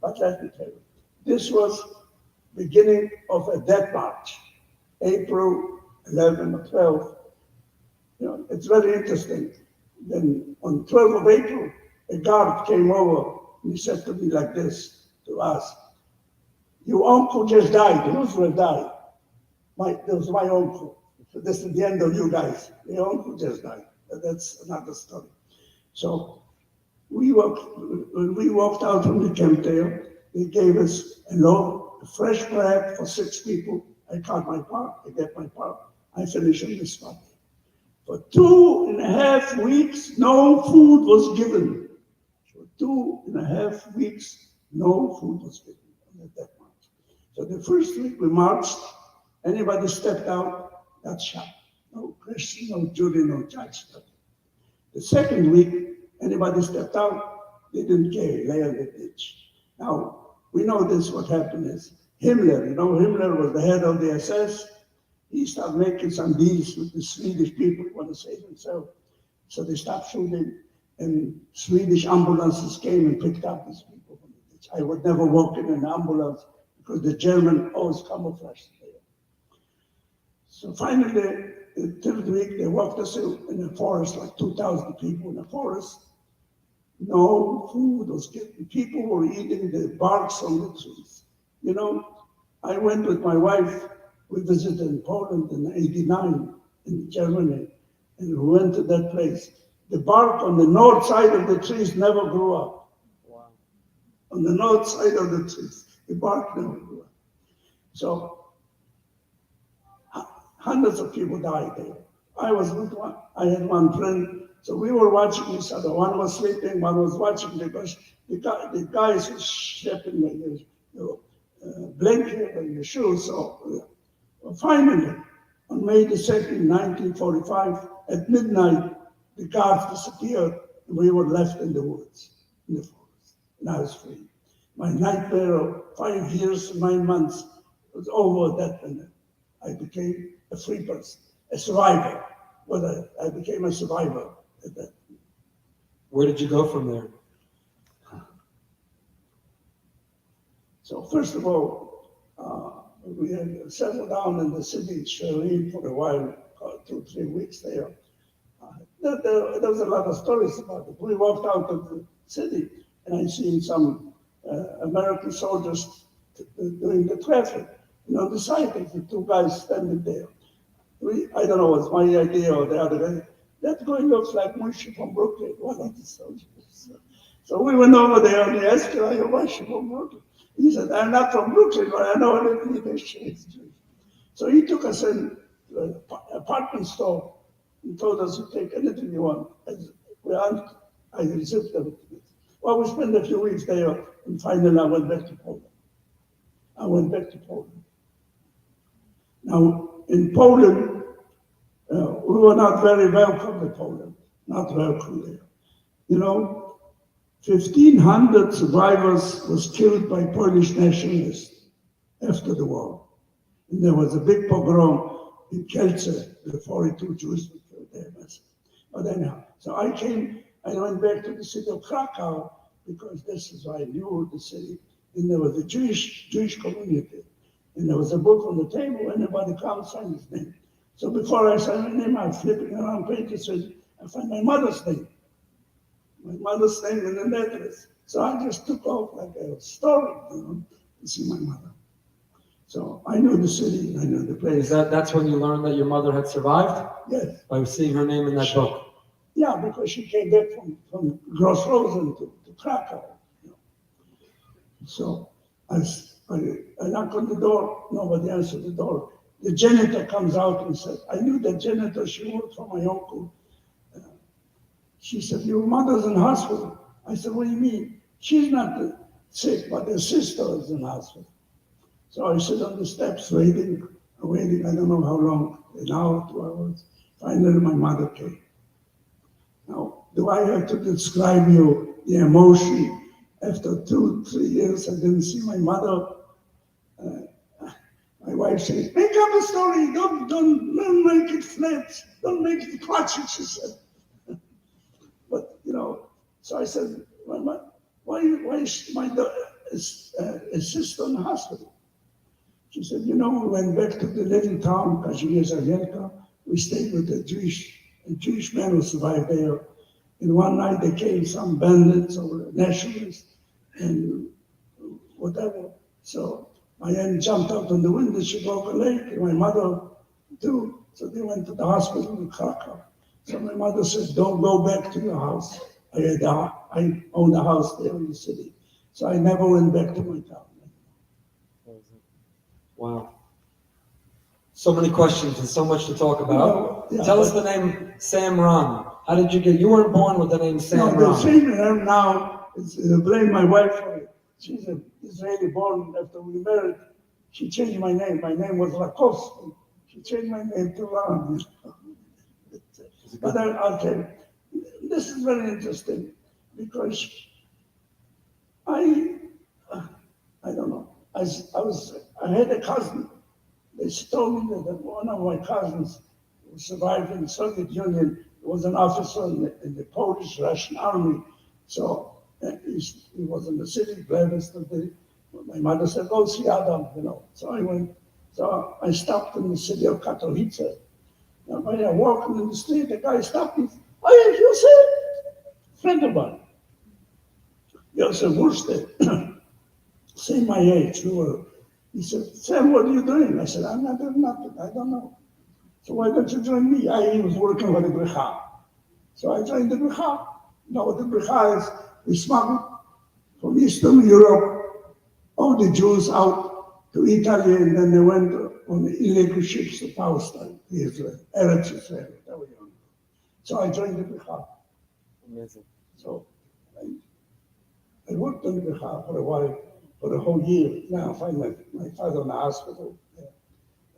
But let me tell you, this was beginning of a death march, April 11 or 12. It's very interesting. Then on 12th of April, a guard came over and he said to me like this, to us, your uncle just died. Roosevelt died. That was my uncle. So this is the end of you guys. Your uncle just died. That's another story. So when we walked out from the camp there, they gave us a fresh bread for 6 people. I cut my part, I get my part. I finished on the spot. For 2.5 weeks, no food was given. For 2.5 weeks, no food was given on that march. So the first week we marched, anybody stepped out, got shot. No Christian, no Judy, no judge. The second week, anybody stepped out, they didn't care, lay on the ditch. Now, we know this, what happened is, Himmler, Himmler was the head of the SS. He started making some deals with the Swedish people who want to save himself. So they stopped shooting, and Swedish ambulances came and picked up these people from the ditch. I would never walk in an ambulance because the German always camouflaged there. So finally, the third week, they walked us in the forest, like 2,000 people in the forest. No food was given. People were eating the barks on the trees. You know, I went with my wife. We visited in Poland in '89 in Germany, and we went to that place. The bark on the north side of the trees never grew up. Wow. On the north side of the trees, the bark never grew up. So hundreds of people died there. I was with one. I had one friend. So we were watching each other. One was sleeping, one was watching because the guys were shipping your blanket and your shoes. So finally, on May the 2nd, 1945, at midnight, the guards disappeared and we were left in the woods, in the forest, and I was free. My nightmare of 5 years and 9 months was over at that minute. I became a free person, a survivor. Well, I became a survivor at that. Where did you go from there? So first of all, we had settled down in the city, Shereen, for a while, 2-3 weeks there. There was a lot of stories about it. We walked out of the city, and I seen some American soldiers doing the traffic. And on the side, the two guys standing there. I don't know, it was my idea or the other guy. That guy looks like Moshe from Brooklyn, one of the soldiers. So we went over there and he asked, are you Moshe from Brooklyn? He said, I'm not from Brooklyn, but I know a little bit of Jewish. So he took us in to an apartment store and told us to take anything you want. I received them. Well, we spent a few weeks there, and finally I went back to Poland. Now, in Poland, we were not very welcome in Poland, not welcome there. You know, 1,500 survivors was killed by Polish nationalists after the war. And there was a big pogrom in Kielce, the 42 Jews were killed there. But anyhow, so I went back to the city of Krakow because this is why I knew the city. And there was a Jewish community. And there was a book on the table, anybody comes, sign his name. So before I signed my name, I was flipping around pages, and I found my mother's name. My mother's name in the address. So I just took off like a story, to see my mother. So I knew the city, I knew the place. That's when you learned that your mother had survived? Yes. By seeing her name in that book? Yeah, because she came back from Gross Rosen to Krakow. So I knocked on the door, nobody answered the door. The janitor comes out and said, I knew the janitor, she worked for my uncle. She said, your mother's in hospital. I said, what do you mean? She's not sick, but her sister is in hospital. So I sit on the steps waiting, I don't know how long, an hour, 2 hours. Finally, my mother came. Now, do I have to describe you the emotion? After 2-3 years, I didn't see my mother. My wife says, make up a story, don't make it flat, don't make it clutchy, she said. But, so I said, why is my sister in the hospital? She said, we went back to the little town, Kazimierz-Awielka. We stayed with a Jewish man who survived there. And one night they came, some bandits or nationalists, and whatever. So my aunt jumped out on the window, she broke a leg, and my mother too. So they went to the hospital in Krakow. So my mother said, don't go back to your house. I own a house there in the city. So I never went back to my town. Wow. So many questions and so much to talk about. Tell us the name Sam Ron. How did you weren't born with the name Sam Ron. The same name now, I blame my wife for it. She's an Israeli born after we married. She changed my name. My name was Lakoski. She changed my name to Ron. But I'll tell you, this is very interesting because I don't know. I had a cousin. They told me that one of my cousins who survived in the Soviet Union was an officer in the Polish Russian army. So he was in the city, breakfast, and my mother said, "Go see Adam," you know. So I went. So I stopped in the city of Katowice. And when I walked in the street, the guy stopped me. "Oh, you see, friend of mine." Joseph Wurste, same my age. He said, "Sam, what are you doing?" I said, "I'm not doing nothing. I don't know." "So why don't you join me?" He was working for the Bricha. So I joined the Bricha. Now what the Bricha is, we smuggled from Eastern Europe all the Jews out to Italy, and then they went on illegal ships to Palestine, to Israel, Eretz Israel, whatever you want. So I joined the Bricha. Amazing. So I worked in the Bricha for a while, for a whole year. Now I find my father in the hospital.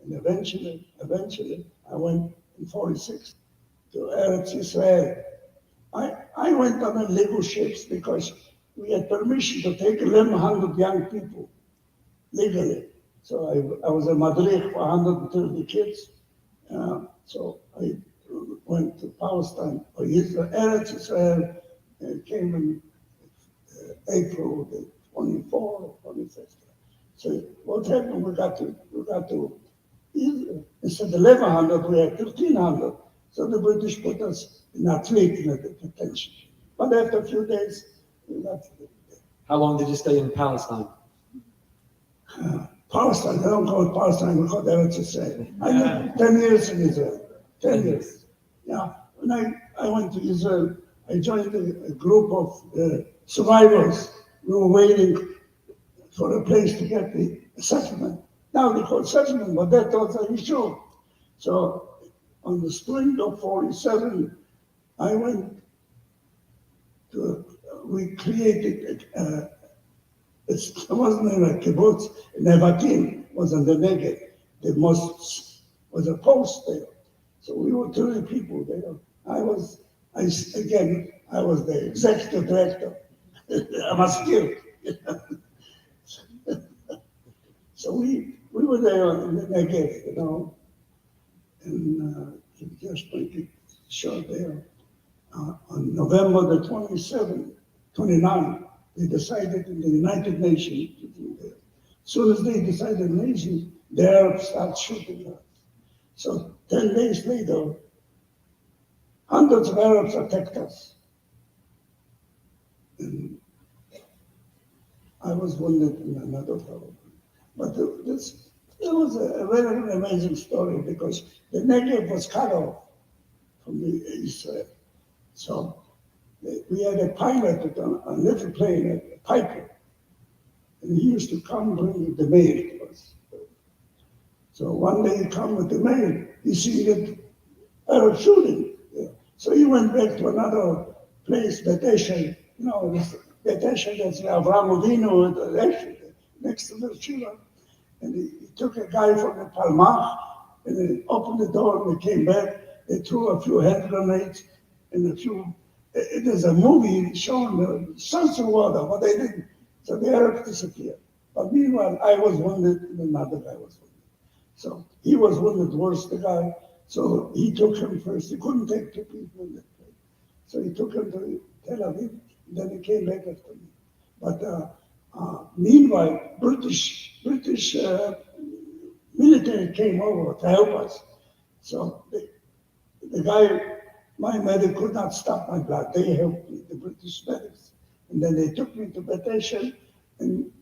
And eventually, I went in 46 to Eretz Israel. I went on illegal ships because we had permission to take 1,100 young people legally. So I was a madrich for 130 kids. So I went to Palestine, or Israel, Eretz Israel, and came in April the 24th or 25th. So what happened? We got to instead of 1,100, we had 1,300. So the British put us in a fleet in a detention. But after a few days, we left. How long did you stay in Palestine? Palestine, they don't call it Palestine, we call it Eretz Israel. I lived 10 years in Israel. 10 years. Yeah. When I went to Israel, I joined a group of survivors. We were waiting for a place to get the settlement. Now they call it settlement, but that was a issue. So on the spring of 47, I went to, we created, it wasn't in a kibbutz, Nevatim was in the Negev. The mosque was a post there. So we were 30 people there. I was the executive director. I was skilled. So we were there in the Negev, you know, and just make it short there. On November the 27th, 29th, they decided in the United Nations to do that. As soon as they decided the nation, the Arabs started shooting us. So 10 days later, hundreds of Arabs attacked us. And I was wounded in another fellow. But it was a very amazing story because the Negev was cut off from Israel. So we had a pilot on a little plane, a piper, and he used to come bring the mail to us. So one day he come with the mail, he see that Arab shooting. Yeah. So he went back to another place, Beteshen, you know, Beteshen, that's Avraham Avinu, next to the Shiva. And he took a guy from the Palmach, and they opened the door, and they came back. They threw a few hand grenades and a few. There's a movie showing sons of water, but they didn't. So the Arabs disappeared. But meanwhile, I was wounded, and another guy was wounded. So he was wounded worse, the guy. So he took him first. He couldn't take two people in that place. So he took him to Tel Aviv, and then he came back after me. But meanwhile, British military came over to help us. So the guy, my medic could not stop my blood. They helped me, the British medics. And then they took me to Beteshen, and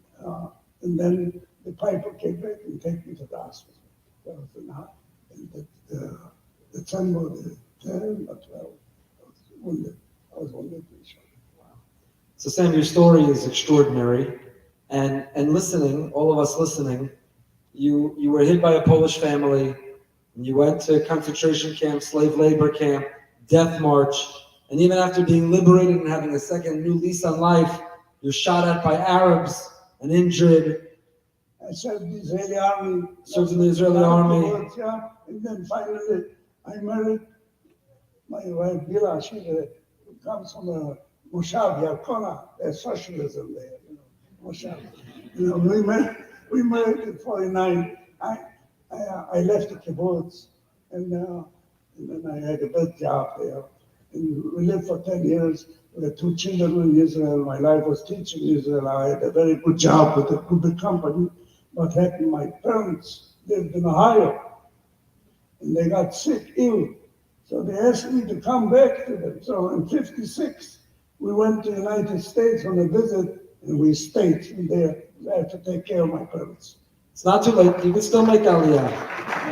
then the piper came back and took me to the hospital. That was in December the 10 or 12. I was wounded. Wow. So Sam, your story is extraordinary. And listening, all of us listening, you were hit by a Polish family, and you went to concentration camp, slave labor camp, death march, and even after being liberated and having a second new lease on life, you're shot at by Arabs and injured. I served the Israeli army. Served in the Israeli army. Yeah. And then finally, I married my wife, Bila. She comes from a Moshav, Yarkona. There's socialism there, you know, Moshav. You know, we married in 49. I left the kibbutz, and then I had a big job there. And we lived for 10 years. We had 2 children in Israel. My life was teaching in Israel. I had a very good job with a good company. What happened, my parents lived in Ohio, and they got sick, ill. So they asked me to come back to them. So in 56, we went to the United States on a visit, and we stayed in there. I had to take care of my parents. It's not too late. You can still make Aliyah.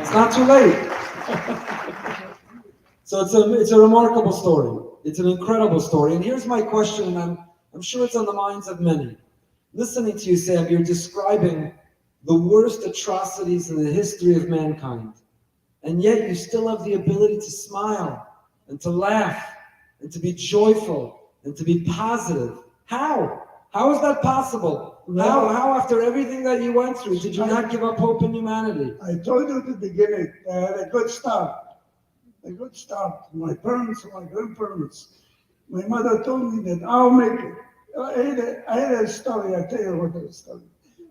It's not too late. So it's a remarkable story. It's an incredible story. And here's my question, and I'm sure it's on the minds of many. Listening to you, Sam, you're describing the worst atrocities in the history of mankind. And yet you still have the ability to smile and to laugh and to be joyful and to be positive. How? How is that possible? How after everything that you went through, did you not give up hope in humanity? I told you at the beginning, I had a good start. A good start. My parents, my grandparents. My mother told me that I'll make it. I had a story, I'll tell you what the story.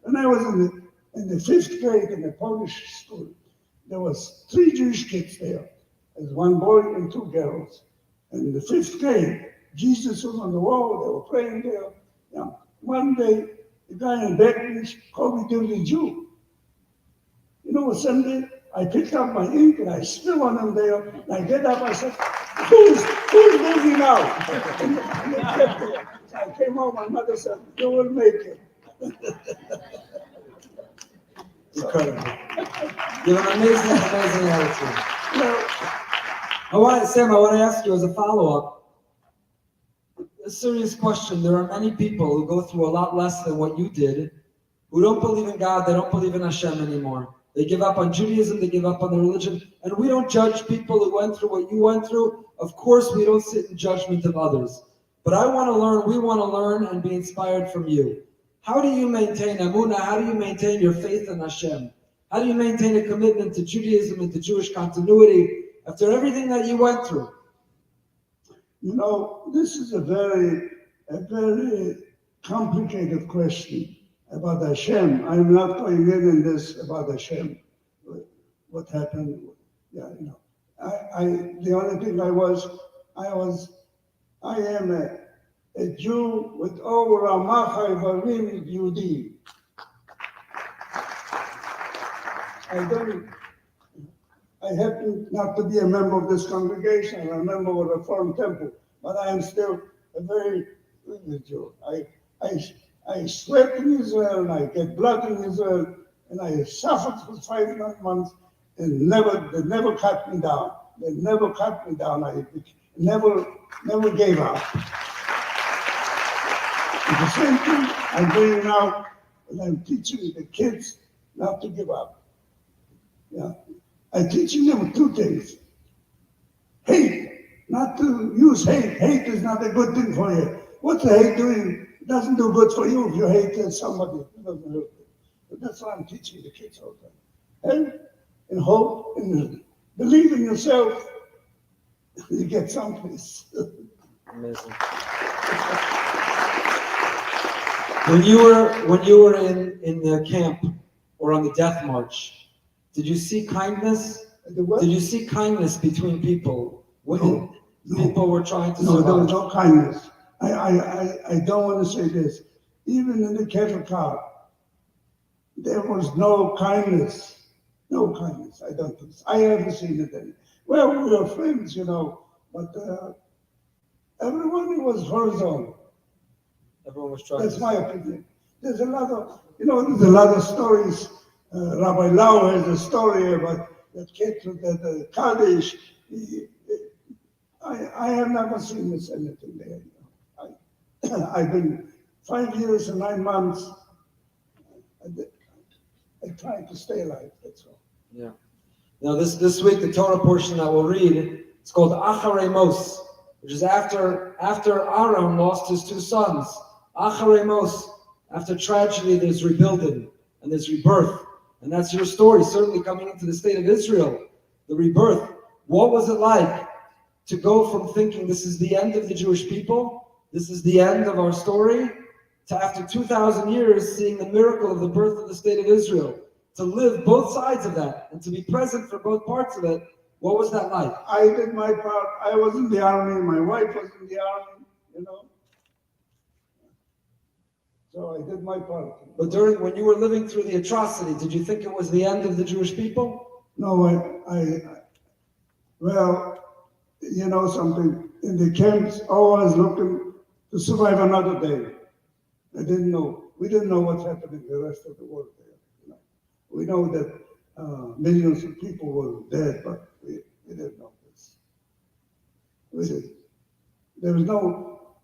When I was in the 5th grade in a Polish school, there was 3 Jewish kids there. There's 1 boy and 2 girls. And in the 5th grade, Jesus was on the wall, they were praying there. Yeah. One day, the guy in Beckley called me dirty Jew. You know what, Sunday, I picked up my ink and I spilled on him there. And I get up, I said, who's dirty now? And they kept there. So I came home, my mother said, you will make it. Incredible. You have an amazing attitude. Sam, I want to ask you as a follow-up, a serious question. There are many people who go through a lot less than what you did, who don't believe in God, they don't believe in Hashem anymore. They give up on Judaism, they give up on their religion, and we don't judge people who went through what you went through. Of course, we don't sit in judgment of others. But I want to learn, we want to learn and be inspired from you. How do you maintain Amunah? How do you maintain your faith in Hashem? How do you maintain a commitment to Judaism and to Jewish continuity after everything that you went through? You know, this is a very complicated question about Hashem. I'm not going in this about Hashem, what happened. Yeah, you know, the only thing I am a Jew with over Ramachai Varim Yehudi. I happen not to be a member of this congregation. I'm a member of the Reform Temple, but I am still a very good Jew. I sweat in Israel, and I get blood in Israel, and I suffered for 5 months, and they never cut me down. They never cut me down. I never gave up. The same thing I'm doing now, and I'm teaching the kids not to give up. Yeah. I'm teaching them 2 things. Hate, not to use hate. Hate is not a good thing for you. What's the hate doing? It doesn't do good for you if you hate somebody. It doesn't help you. But that's what I'm teaching the kids all the time. Hate and hope and believe in yourself. You get someplace. Amazing. When you were in the camp or on the death march, did you see kindness? Did you see kindness between people when people were trying to survive? No, there was no kindness. I don't want to say this. Even in the cattle car, there was no kindness. No kindness. I don't think so. I haven't seen it any. Well, we were friends, you know, but everyone was for his own. Everyone was trying. That's my opinion. There's a lot of stories. Rabbi Lau has a story about that kid to the Kaddish. I have never seen this anything there. I've been 5 years and 9 months. I try to stay alive, that's all. Yeah. Now this week, the Torah portion that we'll read, it's called Acharei Mos, which is after Aaron lost his 2 sons. Acharei Mos, after tragedy, there's rebuilding and there's rebirth. And that's your story, certainly coming into the state of Israel, the rebirth. What was it like to go from thinking this is the end of the Jewish people, this is the end of our story, to after 2,000 years seeing the miracle of the birth of the state of Israel, to live both sides of that and to be present for both parts of it, What was that like? I did my part. I was in the army. My wife was in the army, you know. So I did my part. But when you were living through the atrocity, did you think it was the end of the Jewish people? No, well, you know something, in the camps, always looking to survive another day. I didn't know. We didn't know what's happening in the rest of the world there. You know. We know that millions of people were dead, but we didn't know this. We didn't. There was no,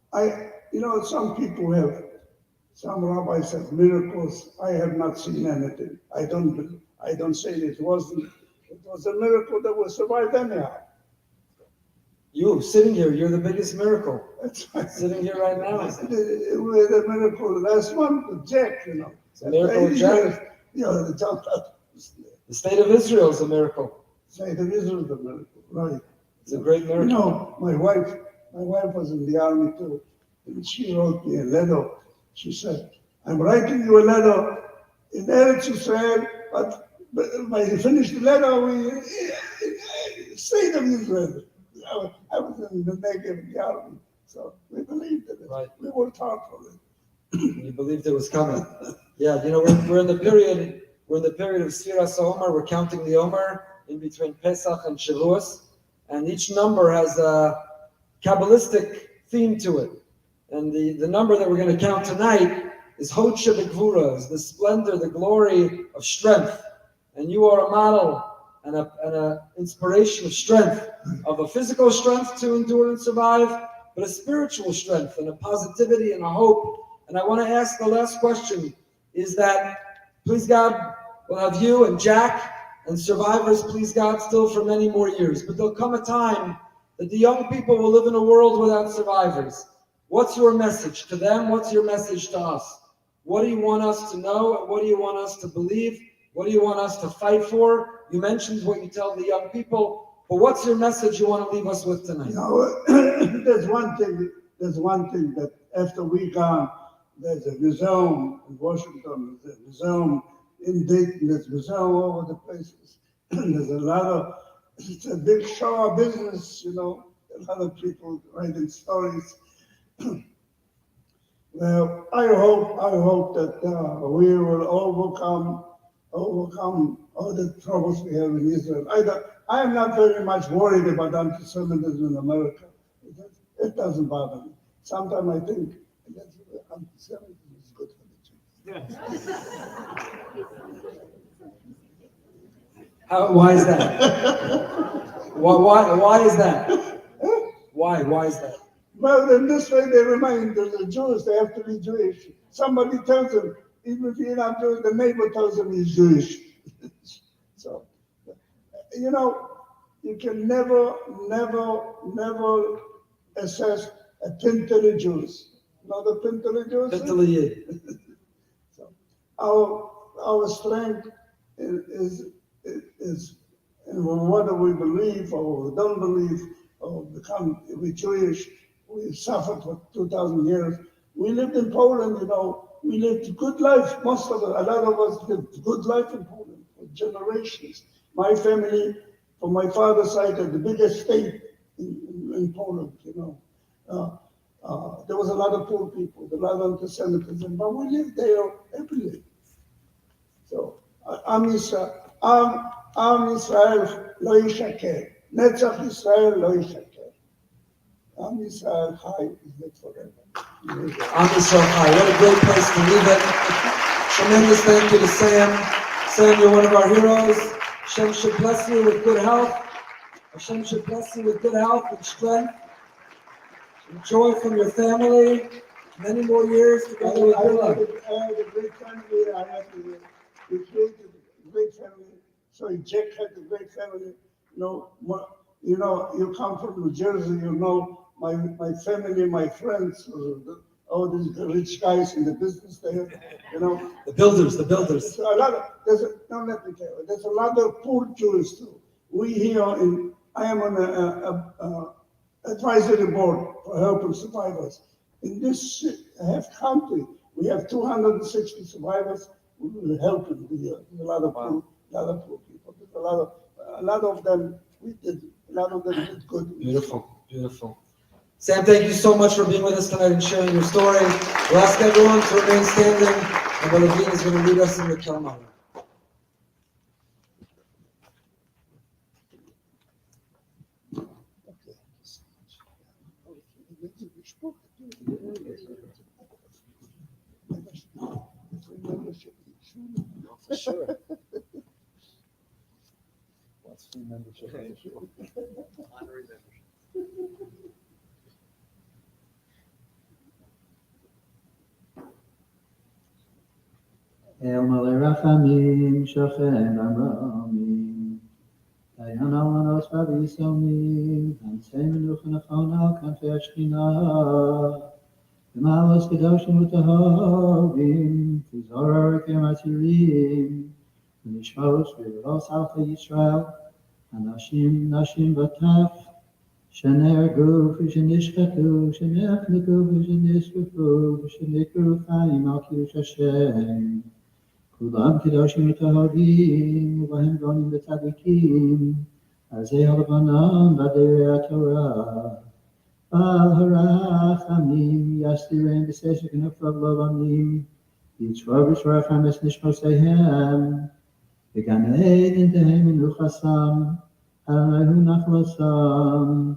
some rabbis have miracles. I have not seen anything. I don't say it was a miracle that we survived anyhow. You sitting here, you're the biggest miracle. That's right. Sitting here right now. We had a miracle last month with Jack, you know. It's a miracle with Jack. You know, The state of Israel is a miracle. State of Israel is a miracle, right? It's a great miracle. You know, my wife was in the army too, and she wrote me a letter. She said, "I'm writing you a letter in Eretz Israel, but when you finish the letter, we state of Israel." I was in the Negev in the army, so we believed in it. Right. We worked hard for it. You believed it was coming. Yeah, you know, we're in the period of Sfiras Omer. We're counting the Omer in between Pesach and Shavuos, and each number has a Kabbalistic theme to it. And the number that we're going to count tonight is Hod Shebekvura, is the splendor, the glory of strength. And you are a model and an inspiration of strength, of a physical strength to endure and survive, but a spiritual strength and a positivity and a hope. And I want to ask the last question, is that, please God, we'll have you and Jack and survivors, please God, still for many more years. But there'll come a time that the young people will live in a world without survivors. What's your message to them? What's your message to us? What do you want us to know? What do you want us to believe? What do you want us to fight for? You mentioned what you tell the young people, but what's your message you want to leave us with tonight? You know, there's one thing that after we gone, there's a museum in Washington, there's a museum in Dayton, there's a museum all over the places. There's it's a big show of business, you know, a lot of people writing stories. Well, I hope that we will overcome all the troubles we have in Israel. I am not very much worried about anti-Semitism in America. It doesn't bother me. Sometimes I think that anti-Semitism is good for the Jews. Why is that? Why is that? Why is that? Well, in this way, they remind the Jews they have to be Jewish. Somebody tells them, even if you're not Jewish, the neighbor tells them he's Jewish. So, you know, you can never assess a Pintele Jews. You know the Pintele Jews? Pintele Yid. So, our strength is in whether we believe or we don't believe or become we Jewish. We suffered for 2,000 years. We lived in Poland, you know. We lived a good life. Most of us, a lot of us lived a good life in Poland for generations. My family, from my father's side, had the biggest state in Poland, you know. There was a lot of poor people, a lot of anti-Semitism, but we lived there happily. So, Am Israel lo yishaker. Netzach Israel lo yishaker. Am Yisrael Chai is lit forever. Am Yisrael Chai. What a great place to leave it. Tremendous thank you to Sam. Sam, you're one of our heroes. Hashem should bless you with good health. Hashem should bless you with good health and strength. And joy from your family. Many more years together with your love. I had a great family. We created a great family. So Jack had a great family. You know, you come from New Jersey, you know, my family, my friends, all these rich guys in the business there, you know. The builders. There's a lot of poor Jews too. I am on an advisory board for helping survivors. In this half country, we have 260 survivors. We help them. There's a lot of poor people. There's a lot of them. we did, a lot of them did good. Beautiful, beautiful. Sam, thank you so much for being with us tonight and sharing your story. We'll ask everyone to remain standing, and Brother Dean is going to lead us in the Kalmah. For sure. What's free membership? Honorary membership. El Malay Rachamim, Shochem Amramim, Dayan Alanos Bavisomim, Ansei Menuch Nachon Al Kanfei Ashkinah, V'malos Kedoshim U'Tahovim, Tizor Rekem Atirim, V'nishmos V'ros Alcha Yisrael, Anashim Nashim Bataf, Shenergu V'shenishchatu, Shenechniku V'shenishkefu, V'shenikru Chaim Al Kiddush Hashem. כולם קדושים וטהורים, ובהם גאונים וצדיקים, ארזי הלבנון בדברי התורה. בעל הרחמים יסתירם בסשק כנפיו לבנים, יצרור בשור חמס נשמותיהם, וגם עדן תהא מנוחסם, אדוני הוא נחלתם.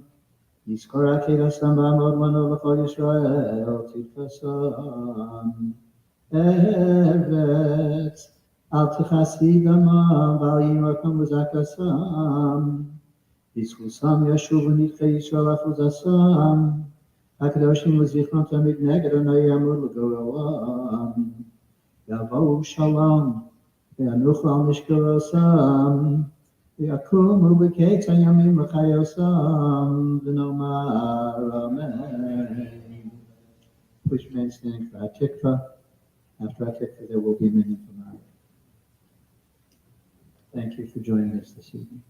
יזכור עקדתם בעמוד מנו לכל ישראל, תתפסם. ארץ, אל תכסי דמם, ואל ימקום וזקסם. בזכוסם ישובו נדחי ישראל אחוזסם, הקדושים וזכרם תמיד נגד אדוני יעמוד לגורלם. יבואו שלום, וינוחו על משכורסם, ויקומו בקץ הימים לחיוסם, ונאמר אמן. Please remain standing for Atikva. After Atikva, there will be a minute from now. Thank you for joining us this evening.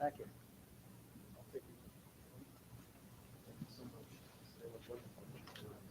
Thank you. I'll take you. Thank you so much.